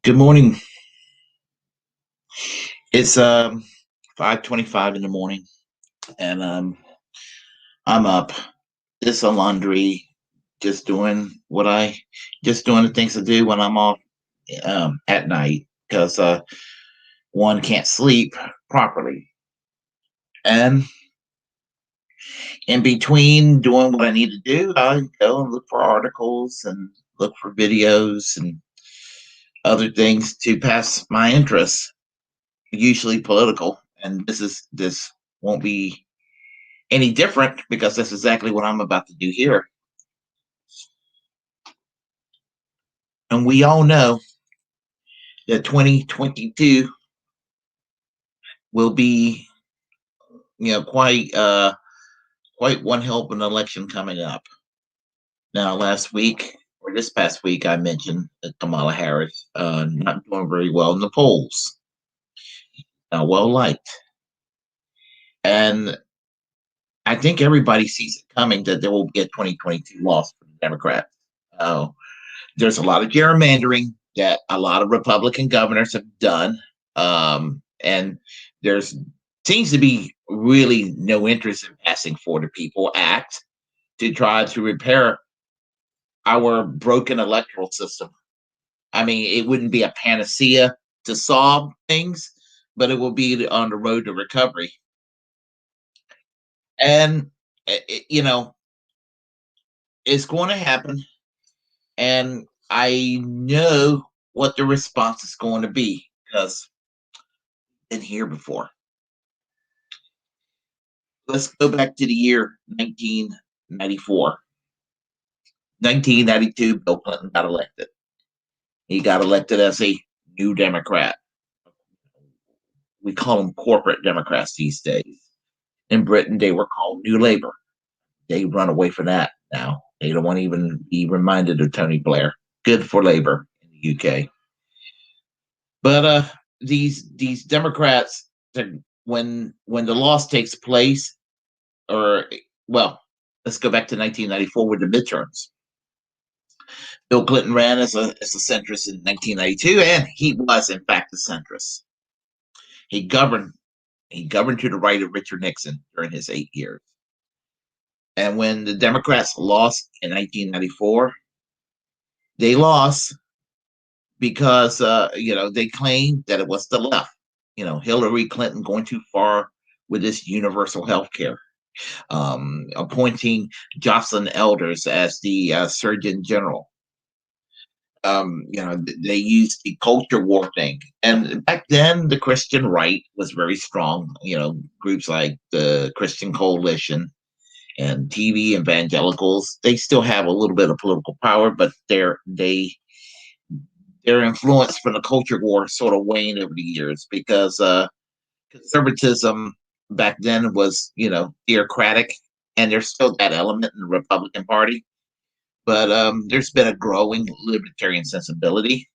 Good morning. It's 5:25 in the morning, and I'm up. Did some laundry, just doing what I just doing the things I do when I'm off at night because one can't sleep properly. And in between doing what I need to do, I go and look for articles and look for videos and other things to pass my interests, usually political. And this won't be any different because that's exactly what I'm about to do here. And we all know that 2022 will be, quite one hell of an election coming up. Now, last week or this past week, I mentioned that Kamala Harris not doing very well in the polls, not well liked, and I think everybody sees it coming that there will be a 2022 loss for the Democrats. Uh, there's a lot of gerrymandering that a lot of Republican governors have done, and there's seems to be really no interest in passing For the People Act to try to repair our broken electoral system. I mean, it wouldn't be a panacea to solve things, but it will be on the road to recovery. And you know, it's going to happen, and I know what the response is going to be because I've been here before. Let's go back to the year 1994. 1992, Bill Clinton got elected. He got elected as a new Democrat. We call them corporate Democrats these days. In Britain, they were called New Labour. They run away from that now. They don't want to even be reminded of Tony Blair. Good for Labour in the UK. But these Democrats, when the loss takes place, or well, let's go back to 1994 with the midterms. Bill Clinton ran as a centrist in 1992, and he was in fact a centrist. He governed he governed to the right of Richard Nixon during his 8 years. And when the Democrats lost in 1994, they lost because they claimed that it was the left. Hillary Clinton going too far with this universal health care, appointing Jocelyn Elders as the Surgeon General. They used the culture war thing. And back then, the Christian right was very strong. Groups like the Christian Coalition and TV evangelicals, they still have a little bit of political power, but their influence from the culture war sort of waned over the years because conservatism back then was, theocratic, and there's still that element in the Republican Party. But there's been a growing libertarian sensibility.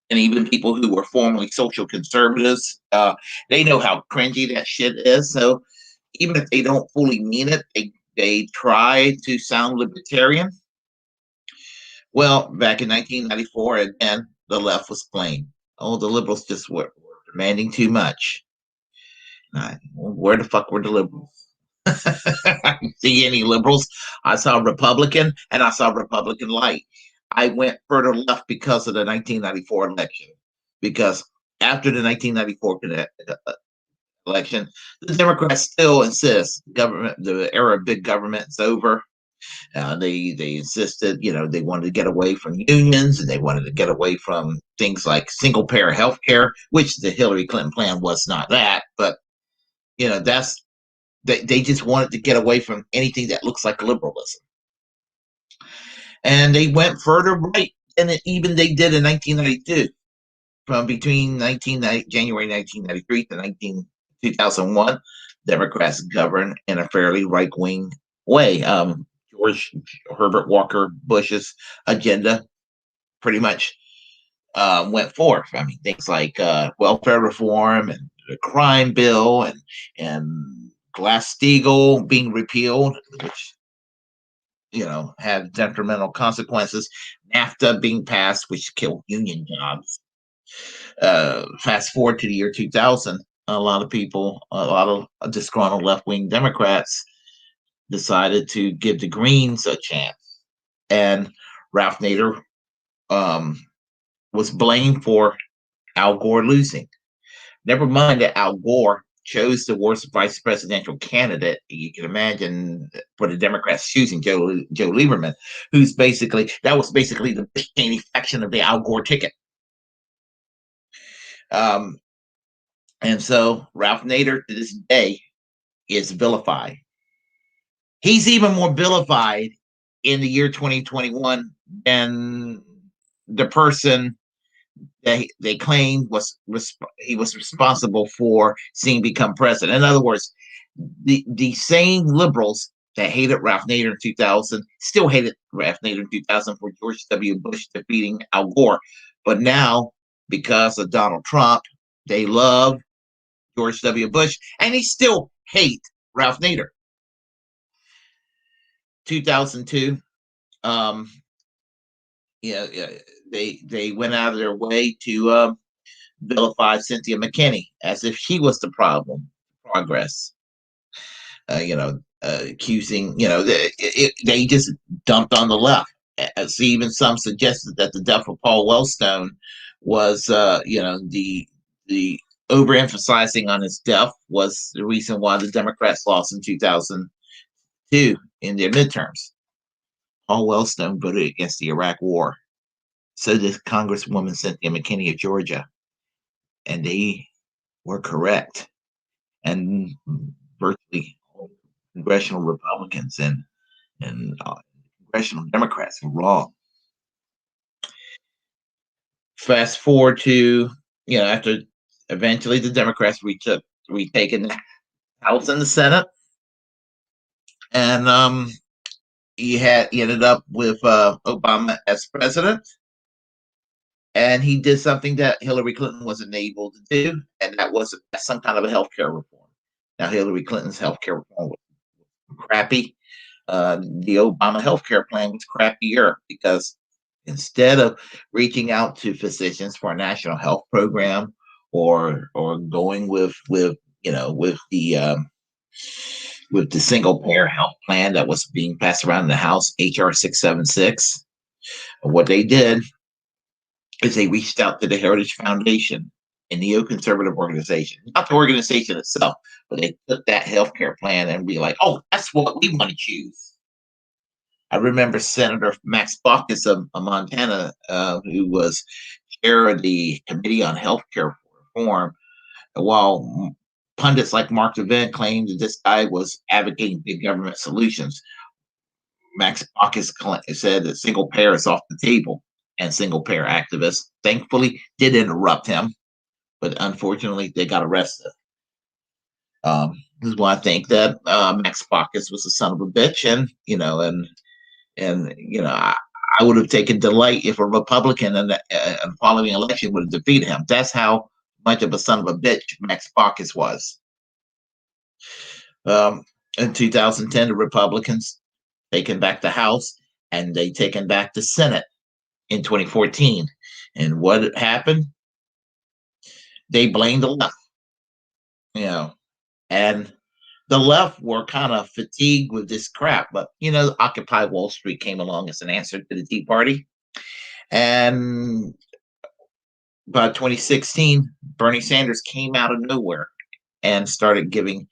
And even people who were formerly social conservatives, they know how cringy that shit is. So even if they don't fully mean it, they try to sound libertarian. Well, back in 1994, again, the left was playing. Oh, the liberals just were demanding too much. Where the fuck were the liberals? I didn't see any liberals. I saw Republican, and I saw Republican light. I went further left because of the 1994 election. Because after the 1994 election, the Democrats still insist the era of big government is over. They insisted, they wanted to get away from unions, and they wanted to get away from things like single payer health care, which the Hillary Clinton plan was not that. But that's they just wanted to get away from anything that looks like liberalism, and they went further right than even they did in 1992. From between January 1993 to 2001, Democrats governed in a fairly right wing way. George Herbert Walker Bush's agenda pretty much went forth. I mean, things like welfare reform and the crime bill and Glass Steagall being repealed, which had detrimental consequences. NAFTA being passed, which killed union jobs. Fast forward to the year 2000, a lot of disgruntled left-wing Democrats decided to give the Greens a chance, and Ralph Nader um, was blamed for Al Gore losing. Never mind that Al Gore chose the worst vice presidential candidate you can imagine for the Democrats choosing Joe Lieberman, that was basically the Cheney faction of the Al Gore ticket. Um, and so Ralph Nader to this day is vilified. He's even more vilified in the year 2021 than the person that they claim he was responsible for seeing become president. In other words, the same liberals that hated Ralph Nader in 2000 still hated Ralph Nader in 2000 for George W. Bush defeating Al Gore. But now, because of Donald Trump, they love George W. Bush, and they still hate Ralph Nader. 2002, yeah, they went out of their way to vilify Cynthia McKinney as if she was the problem. Progress, accusing, they just dumped on the left. See, even some suggested that the death of Paul Wellstone was, the overemphasizing on his death was the reason why the Democrats lost in 2002 in their midterms. Paul Wellstone voted against the Iraq War. So did Congresswoman Cynthia McKinney of Georgia. And they were correct. And virtually all congressional Republicans and congressional Democrats were wrong. Fast forward to, after eventually the Democrats retaken the House and the Senate. And he ended up with Obama as president. And he did something that Hillary Clinton wasn't able to do, and that was some kind of a healthcare reform. Now, Hillary Clinton's healthcare reform was crappy. The Obama healthcare plan was crappier because instead of reaching out to physicians for a national health program or going with the single payer health plan that was being passed around in the House, HR 676, what they did is they reached out to the Heritage Foundation, a neoconservative organization, not the organization itself, but they took that healthcare plan and be like, "Oh, that's what we want to choose." I remember Senator Max Baucus of Montana, who was chair of the Committee on Healthcare Reform, while pundits like Mark Levin claimed that this guy was advocating big government solutions, Max Baucus said that single payer is off the table. And single payer activists, thankfully, did interrupt him, but unfortunately, they got arrested. This is why I think that Max Baucus was a son of a bitch, I would have taken delight if a Republican in the following election would have defeated him. That's how much of a son of a bitch Max Baucus was. In 2010, the Republicans taken back the House, and they taken back the Senate in 2014. And what happened? They blamed the left, and the left were kind of fatigued with this crap. But, Occupy Wall Street came along as an answer to the Tea Party. And by 2016, Bernie Sanders came out of nowhere and started giving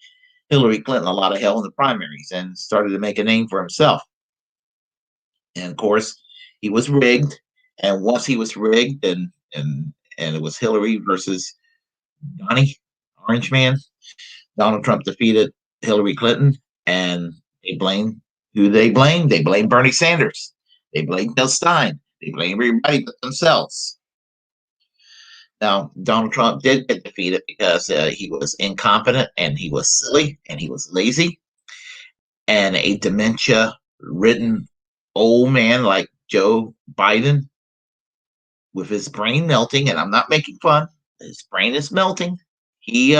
Hillary Clinton a lot of hell in the primaries and started to make a name for himself. And of course, he was rigged. And once he was rigged, and it was Hillary versus Donnie, Orange Man, Donald Trump defeated Hillary Clinton, and they blame who they blame. They blame Bernie Sanders. They blame Bill Stein. They blame everybody but themselves. Now, Donald Trump did get defeated because he was incompetent, and he was silly, and he was lazy, and a dementia-ridden old man like Joe Biden, with his brain melting, and I'm not making fun, his brain is melting. He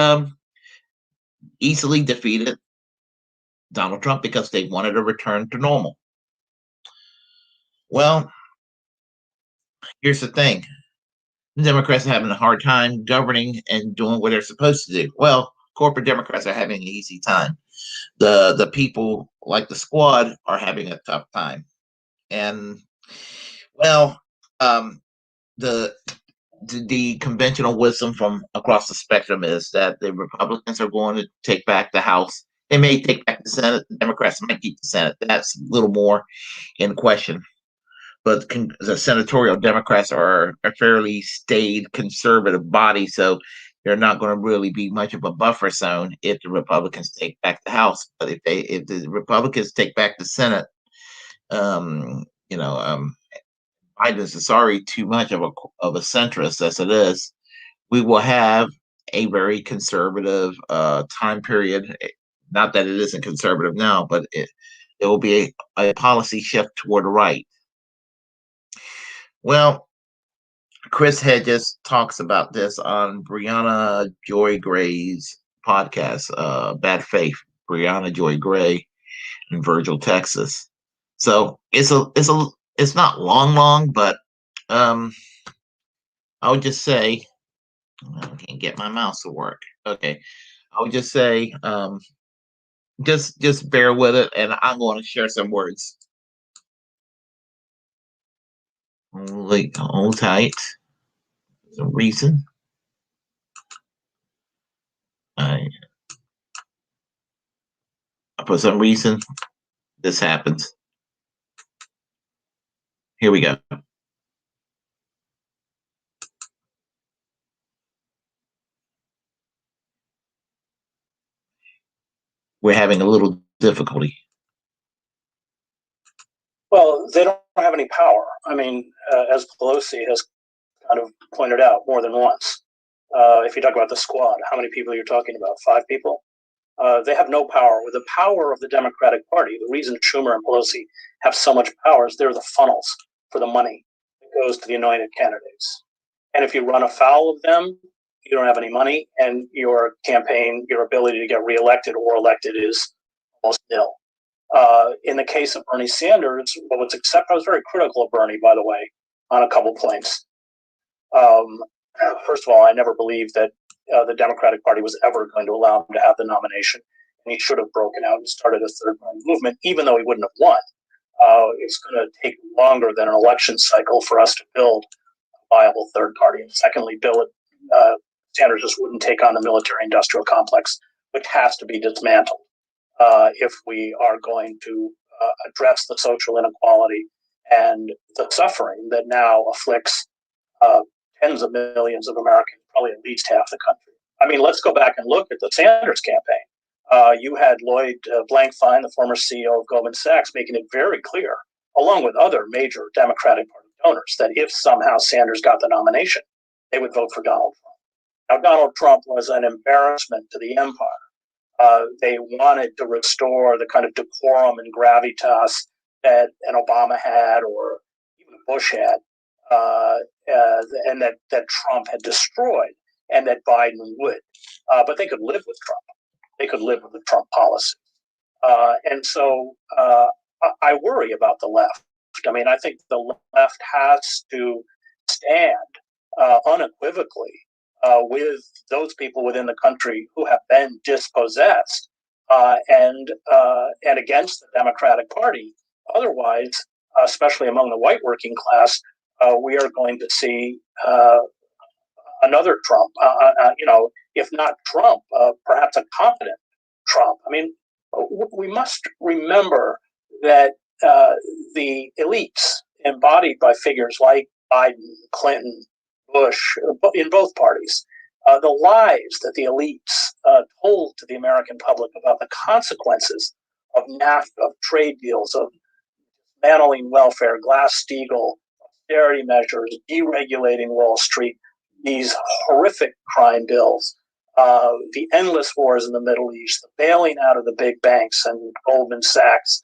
easily defeated Donald Trump because they wanted a return to normal. Well, here's the thing: the Democrats are having a hard time governing and doing what they're supposed to do. Well, corporate Democrats are having an easy time. The people like the squad are having a tough time, and well, um, the the conventional wisdom from across the spectrum is that the Republicans are going to take back the House. They may take back the Senate. The Democrats might keep the Senate. That's a little more in question. But the senatorial Democrats are a fairly staid conservative body, so they're not going to really be much of a buffer zone if the Republicans take back the House. But if the Republicans take back the Senate, um, you know, Biden is already too much of a centrist as it is. We will have a very conservative time period. Not that it isn't conservative now, but it will be a policy shift toward the right. Well, Chris Hedges talks about this on Brianna Joy Gray's podcast, Bad Faith. Brianna Joy Gray in Virgil, Texas. So it's not long, but um, I would just say I can't get my mouse to work. Okay, I would just say just bear with it, and I'm going to share some words. Hold tight. Some reason. I For some reason this happens. Here we go. We're having a little difficulty. Well, they don't have any power. I mean, as Pelosi has kind of pointed out more than once, if you talk about the squad, how many people you're talking about? 5 people? They have no power. With the power of the Democratic Party, the reason Schumer and Pelosi have so much power is they're the funnels for the money that goes to the anointed candidates. And if you run afoul of them, you don't have any money, and your campaign, your ability to get reelected or elected is almost nil. In the case of Bernie Sanders, what was accepted, I was very critical of Bernie, by the way, on a couple points. First of all, I never believed that the Democratic Party was ever going to allow him to have the nomination, and he should have broken out and started a third party movement, even though he wouldn't have won. It's going to take longer than an election cycle for us to build a viable third party. And secondly, Sanders just wouldn't take on the military-industrial complex, which has to be dismantled if we are going to address the social inequality and the suffering that now afflicts tens of millions of Americans, probably at least half the country. I mean, let's go back and look at the Sanders campaign. You had Lloyd Blankfein, the former CEO of Goldman Sachs, making it very clear, along with other major Democratic Party donors, that if somehow Sanders got the nomination, they would vote for Donald Trump. Now, Donald Trump was an embarrassment to the empire. They wanted to restore the kind of decorum and gravitas that an Obama had or even Bush had, and that Trump had destroyed, and that Biden would. But they could live with Trump. They could live with the Trump policy. And so I worry about the left. I mean, I think the left has to stand unequivocally with those people within the country who have been dispossessed and against the Democratic Party. Otherwise, especially among the white working class, we are going to see another Trump. If not Trump, perhaps a competent Trump. I mean, we must remember that the elites, embodied by figures like Biden, Clinton, Bush, in both parties, the lies that the elites told to the American public about the consequences of NAFTA, of trade deals, of dismantling welfare, Glass-Steagall, austerity measures, deregulating Wall Street, these horrific crime bills, the endless wars in the Middle East, the bailing out of the big banks and Goldman Sachs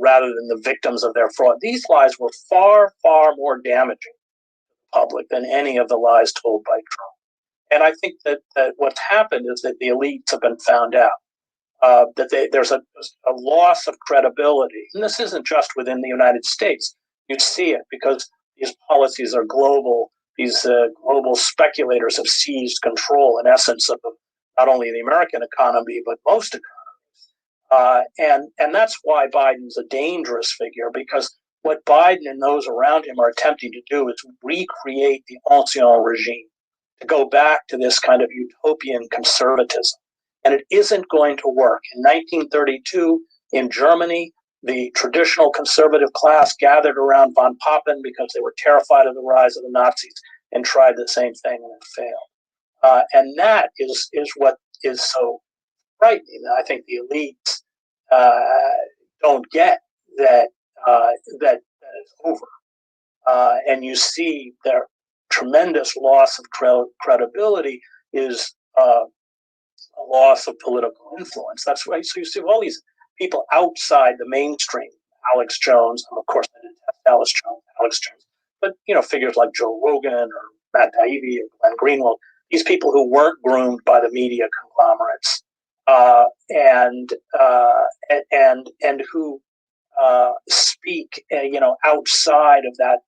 rather than the victims of their fraud. These lies were far, far more damaging to the public than any of the lies told by Trump. And I think that what's happened is that the elites have been found out. That there's a loss of credibility. And this isn't just within the United States. You see it because these policies are global. These global speculators have seized control, in essence, of not only the American economy, but most economies. And that's why Biden's a dangerous figure, because what Biden and those around him are attempting to do is recreate the ancien regime, to go back to this kind of utopian conservatism. And it isn't going to work. In 1932, in Germany, the traditional conservative class gathered around von Papen because they were terrified of the rise of the Nazis and tried the same thing and it failed. And that is what is so frightening. I think the elites don't get that that it's over. And you see their tremendous loss of credibility is a loss of political influence. That's why. So you see all these people outside the mainstream. Alex Jones, and of course, I detest Alex Jones, but figures like Joe Rogan or Matt Taibbi or Glenn Greenwald. These people who weren't groomed by the media conglomerates, and who speak, outside of that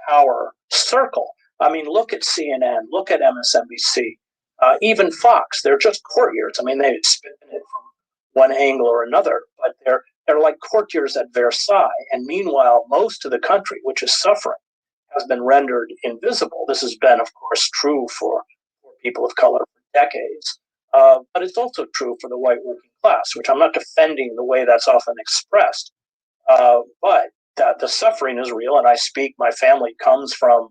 power circle. I mean, look at CNN, look at MSNBC, even Fox. They're just courtiers. I mean, they spin it from one angle or another, but they're like courtiers at Versailles. And meanwhile, most of the country, which is suffering, has been rendered invisible. This has been, of course, true for people of color for decades. But it's also true for the white working class, which I'm not defending the way that's often expressed. But the suffering is real, and my family comes from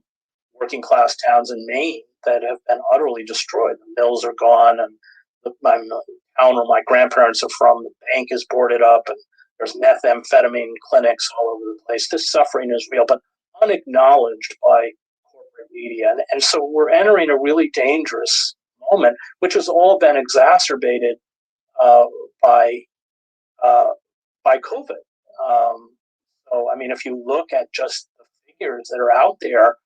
working class towns in Maine that have been utterly destroyed. The mills are gone, and the town where my grandparents are from, the bank is boarded up, and there's methamphetamine clinics all over the place. This suffering is real, but unacknowledged by corporate media. And so we're entering a really dangerous moment, which has all been exacerbated by COVID. So, I mean, if you look at just the figures that are out there,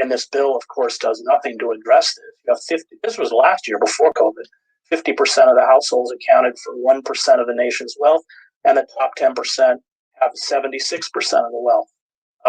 and this bill, of course, does nothing to address this. You have 50. This was last year before COVID. 50% of the households accounted for 1% of the nation's wealth, and the top 10% have 76% of the wealth,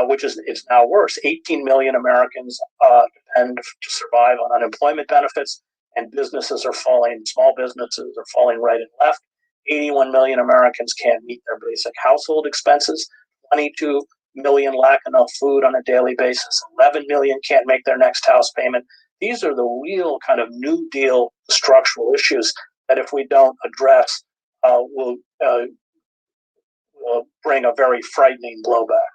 which is it's now worse. 18 million Americans depend to survive on unemployment benefits, and businesses are falling. Small businesses are falling right and left. 81 million Americans can't meet their basic household expenses. 22 million lack enough food on a daily basis. 11 million can't make their next house payment. These are the real kind of New Deal structural issues that, if we don't address, will bring a very frightening blowback.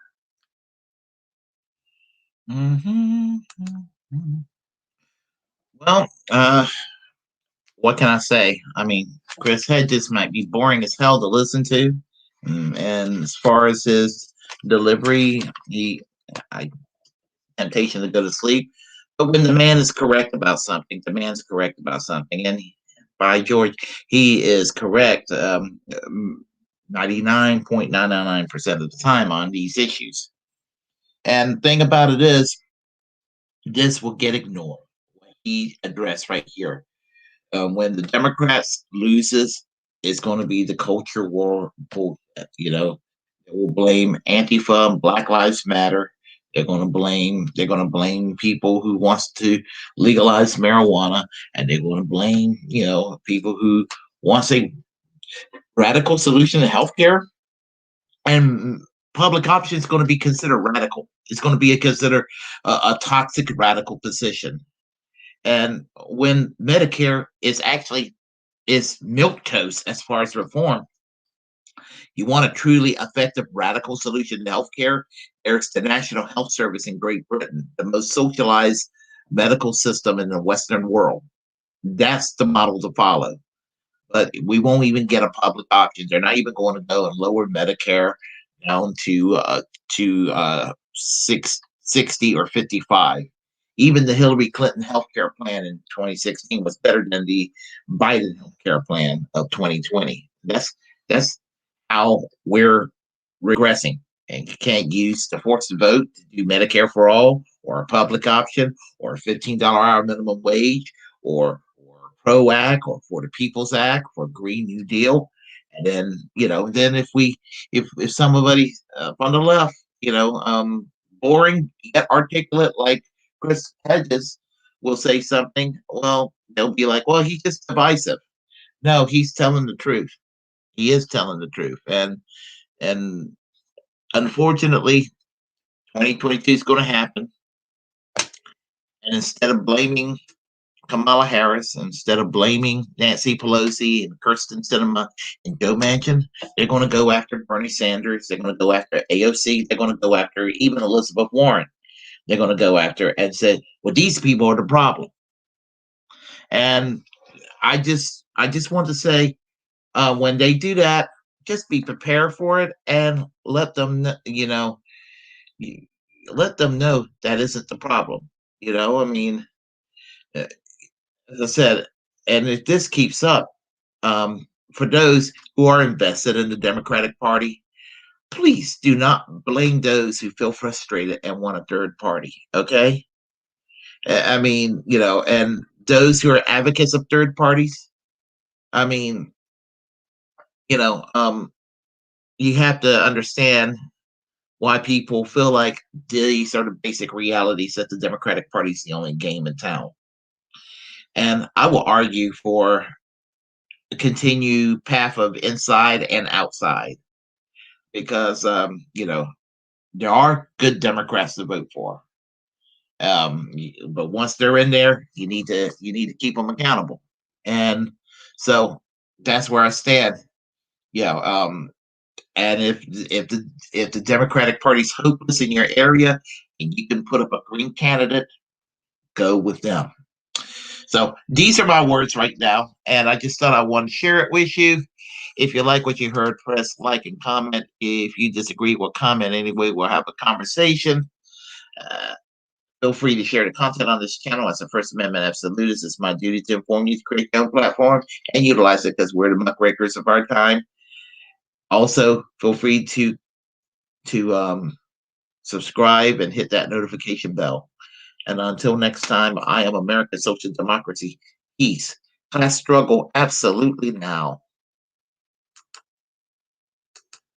Mm-hmm. Well, what can I say? I mean, Chris Hedges might be boring as hell to listen to, and as far as his delivery, temptation to go to sleep. But when the man is correct about something, the man's correct about something, and by George, he is correct 99.999% of the time on these issues. And the thing about it is, this will get ignored. What he addressed right here. When the Democrats loses, it's going to be the culture war bullshit. They will blame Antifa, Black Lives Matter. They're going to blame people who wants to legalize marijuana, and they're going to blame people who wants a radical solution to healthcare. And public option is going to be considered radical. It's going to be considered a toxic radical position. And when Medicare is milquetoast as far as reform, you want a truly effective radical solution to healthcare. There's the National Health Service in Great Britain, the most socialized medical system in the Western world. That's the model to follow. But we won't even get a public option. They're not even going to go and lower Medicare down to 60 or 55. Even the Hillary Clinton healthcare plan in 2016 was better than the Biden healthcare plan of 2020. That's how we're regressing. And you can't use the force to vote to do Medicare for all, or a public option, or a $15 hour minimum wage, or PRO Act, or for the People's Act, for Green New Deal. And then, if somebody on the left boring yet articulate, like Chris Hedges will say something. Well, they'll be like, well, he's just divisive. No, he's telling the truth. He is telling the truth. And unfortunately, 2022 is going to happen. And instead of blaming Kamala Harris, instead of blaming Nancy Pelosi and Kirsten Sinema and Joe Manchin, they're going to go after Bernie Sanders. They're going to go after AOC. They're going to go after even Elizabeth Warren. They're going to go after and say, well, these people are the problem. And I just want to say, when they do that, just be prepared for it and let them, let them know that isn't the problem. I mean, as I said, and if this keeps up, for those who are invested in the Democratic Party, please do not blame those who feel frustrated and want a third party. Okay. I mean, and those who are advocates of third parties, I mean, you know, um, you have to understand why people feel like these are the basic realities that the Democratic Party is the only game in town. And I will argue for a continued path of inside and outside because, there are good Democrats to vote for. But once they're in there, you need to keep them accountable. And so that's where I stand. Yeah. And if the Democratic Party's hopeless in your area and you can put up a green candidate, go with them. So these are my words right now, and I just thought I wanted to share it with you. If you like what you heard, press like and comment. If you disagree, we'll comment anyway. We'll have a conversation. Uh, Feel free to share the content on this channel as a First Amendment absolutist. It's my duty to inform you to create your own platform and utilize it because we're the muckrakers of our time. Also, feel free to subscribe and hit that notification bell. And until next time, I am American Social Democracy. Peace. Class struggle absolutely now.